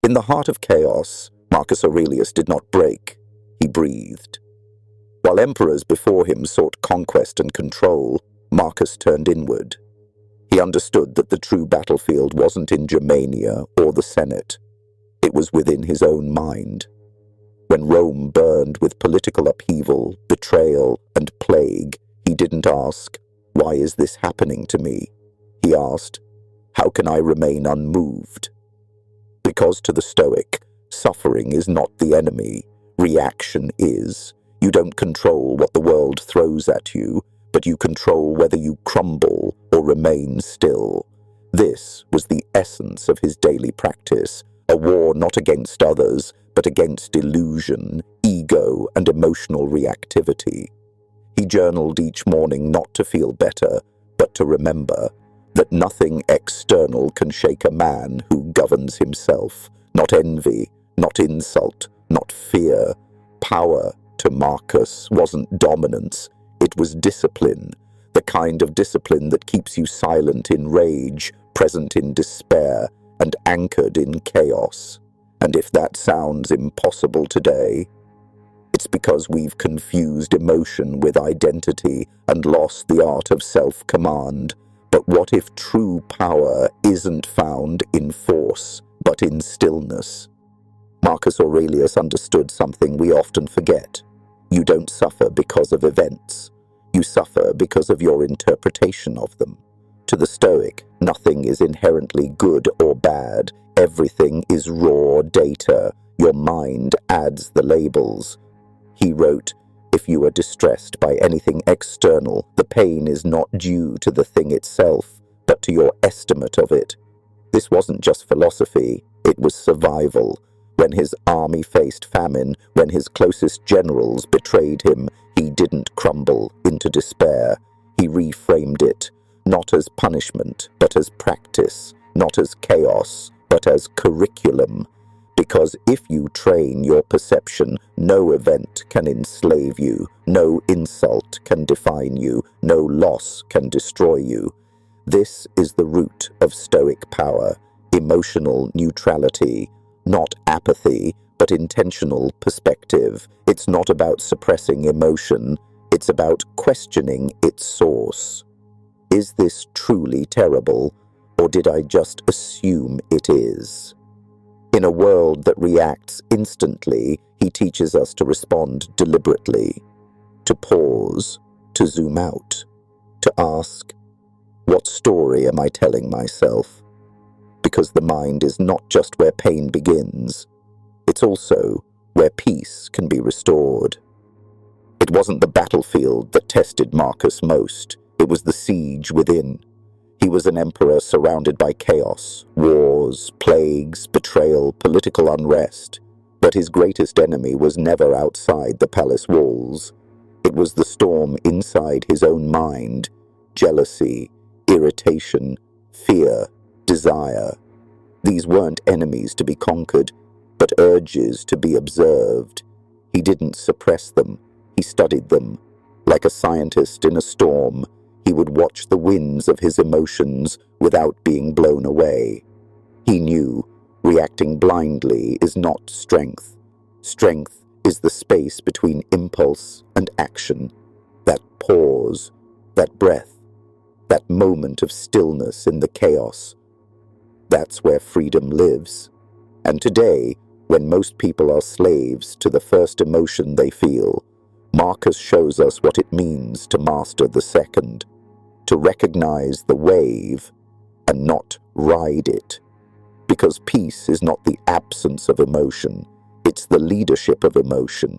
In the heart of chaos, Marcus Aurelius did not break, he breathed. While emperors before him sought conquest and control, Marcus turned inward. He understood that the true battlefield wasn't in Germania or the Senate. It was within his own mind. When Rome burned with political upheaval, betrayal, and plague, he didn't ask, "Why is this happening to me?" He asked, "How can I remain unmoved?" Because to the Stoic, suffering is not the enemy, reaction is. You don't control what the world throws at you, but you control whether you crumble or remain still. This was the essence of his daily practice, a war not against others, but against illusion, ego, and emotional reactivity. He journaled each morning not to feel better, but to remember that nothing external can shake a man who governs himself. Not envy, not insult, not fear. Power, to Marcus, wasn't dominance, it was discipline, the kind of discipline that keeps you silent in rage, present in despair, and anchored in chaos. And if that sounds impossible today, it's because we've confused emotion with identity and lost the art of self-command. But what if true power isn't found in force, but in stillness? Marcus Aurelius understood something we often forget. You don't suffer because of events. You suffer because of your interpretation of them. To the Stoic, nothing is inherently good or bad. Everything is raw data. Your mind adds the labels. He wrote, "If you are distressed by anything external, the pain is not due to the thing itself, but to your estimate of it." This wasn't just philosophy, it was survival. When his army faced famine, when his closest generals betrayed him, he didn't crumble into despair. He reframed it, not as punishment, but as practice, not as chaos, but as curriculum. Because if you train your perception, no event can enslave you, no insult can define you, no loss can destroy you. This is the root of Stoic power, emotional neutrality, not apathy, but intentional perspective. It's not about suppressing emotion, it's about questioning its source. Is this truly terrible, or did I just assume it is? In a world that reacts instantly, he teaches us to respond deliberately, to pause, to zoom out, to ask, what story am I telling myself? Because the mind is not just where pain begins, it's also where peace can be restored. It wasn't the battlefield that tested Marcus most, it was the siege within. He was an emperor surrounded by chaos, wars, plagues, betrayal, political unrest. But his greatest enemy was never outside the palace walls. It was the storm inside his own mind, jealousy, irritation, fear, desire. These weren't enemies to be conquered, but urges to be observed. He didn't suppress them, he studied them. Like a scientist in a storm, he would watch the winds of his emotions without being blown away. He knew reacting blindly is not strength. Strength is the space between impulse and action, that pause, that breath, that moment of stillness in the chaos. That's where freedom lives. And today, when most people are slaves to the first emotion they feel, Marcus shows us what it means to master the second, to recognize the wave and not ride it. Because peace is not the absence of emotion, it's the leadership of emotion.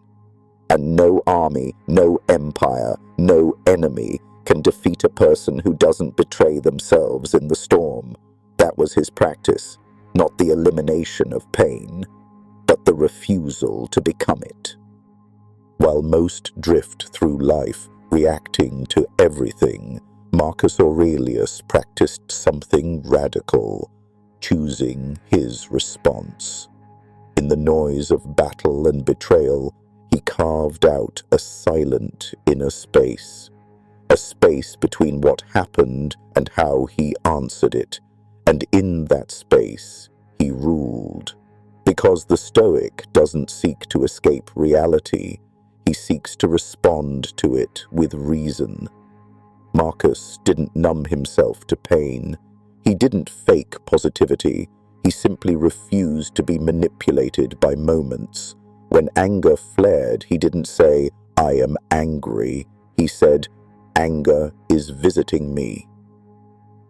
And no army, no empire, no enemy can defeat a person who doesn't betray themselves in the storm. That was his practice, not the elimination of pain, but the refusal to become it. While most drift through life reacting to everything, Marcus Aurelius practiced something radical, choosing his response. In the noise of battle and betrayal, he carved out a silent inner space, a space between what happened and how he answered it, and in that space he ruled. Because the Stoic doesn't seek to escape reality, he seeks to respond to it with reason. Marcus didn't numb himself to pain. He didn't fake positivity. He simply refused to be manipulated by moments. When anger flared, he didn't say, "I am angry." He said, "Anger is visiting me."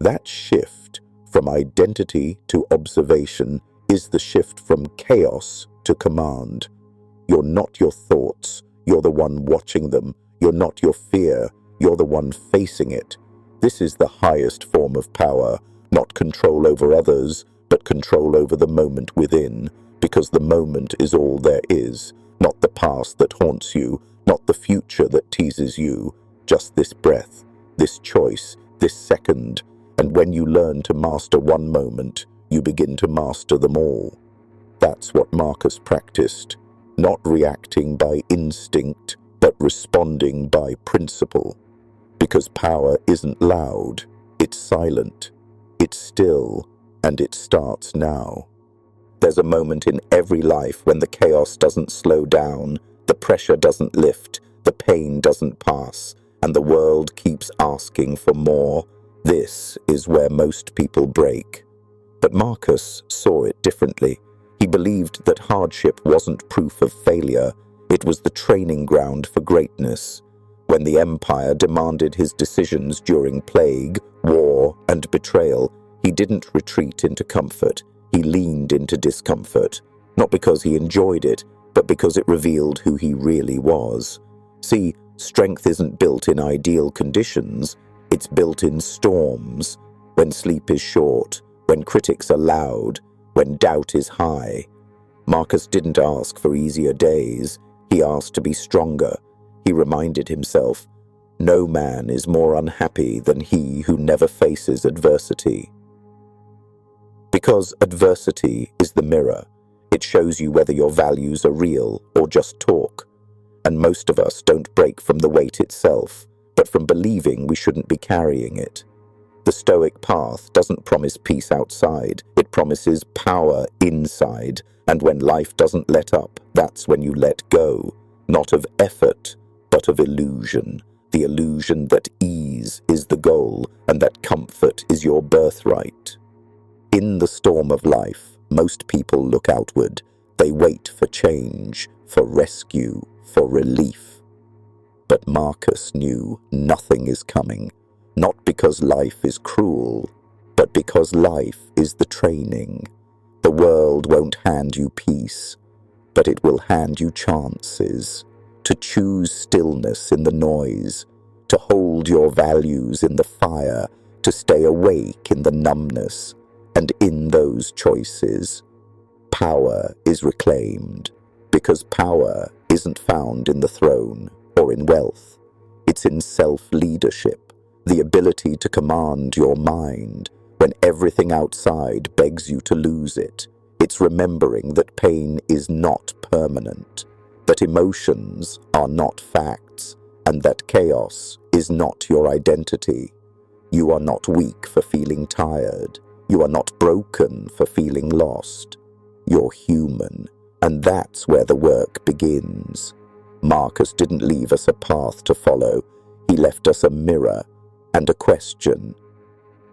That shift from identity to observation is the shift from chaos to command. You're not your thoughts. You're the one watching them. You're not your fear. You're the one facing it. This is the highest form of power, not control over others, but control over the moment within, because the moment is all there is, not the past that haunts you, not the future that teases you, just this breath, this choice, this second. And when you learn to master one moment, you begin to master them all. That's what Marcus practiced, not reacting by instinct, but responding by principle. Because power isn't loud, it's silent, it's still, and it starts now. There's a moment in every life when the chaos doesn't slow down, the pressure doesn't lift, the pain doesn't pass, and the world keeps asking for more. This is where most people break. But Marcus saw it differently. He believed that hardship wasn't proof of failure, it was the training ground for greatness. When the empire demanded his decisions during plague, war, and betrayal, he didn't retreat into comfort. He leaned into discomfort, not because he enjoyed it, but because it revealed who he really was. See, strength isn't built in ideal conditions, it's built in storms, when sleep is short, when critics are loud, when doubt is high. Marcus didn't ask for easier days, he asked to be stronger. He reminded himself, no man is more unhappy than he who never faces adversity. Because adversity is the mirror. It shows you whether your values are real or just talk. And most of us don't break from the weight itself, but from believing we shouldn't be carrying it. The Stoic path doesn't promise peace outside, it promises power inside, and when life doesn't let up, that's when you let go, not of effort, but of illusion, the illusion that ease is the goal and that comfort is your birthright. In the storm of life, most people look outward. They wait for change, for rescue, for relief. But Marcus knew nothing is coming, not because life is cruel, but because life is the training. The world won't hand you peace, but it will hand you chances. To choose stillness in the noise, to hold your values in the fire, to stay awake in the numbness, and in those choices, power is reclaimed, because power isn't found in the throne or in wealth. It's in self-leadership, the ability to command your mind when everything outside begs you to lose it. It's remembering that pain is not permanent, that emotions are not facts, and that chaos is not your identity. You are not weak for feeling tired. You are not broken for feeling lost. You're human, and that's where the work begins. Marcus didn't leave us a path to follow. He left us a mirror and a question.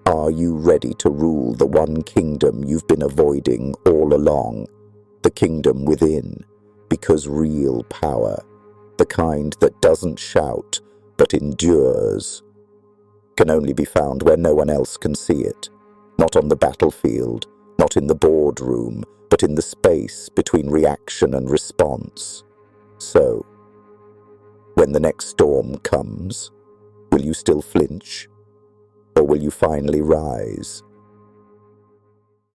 Are you ready to rule the one kingdom you've been avoiding all along? The kingdom within. Because real power, the kind that doesn't shout but endures, can only be found where no one else can see it. Not on the battlefield, not in the boardroom, but in the space between reaction and response. So, when the next storm comes, will you still flinch? Or will you finally rise?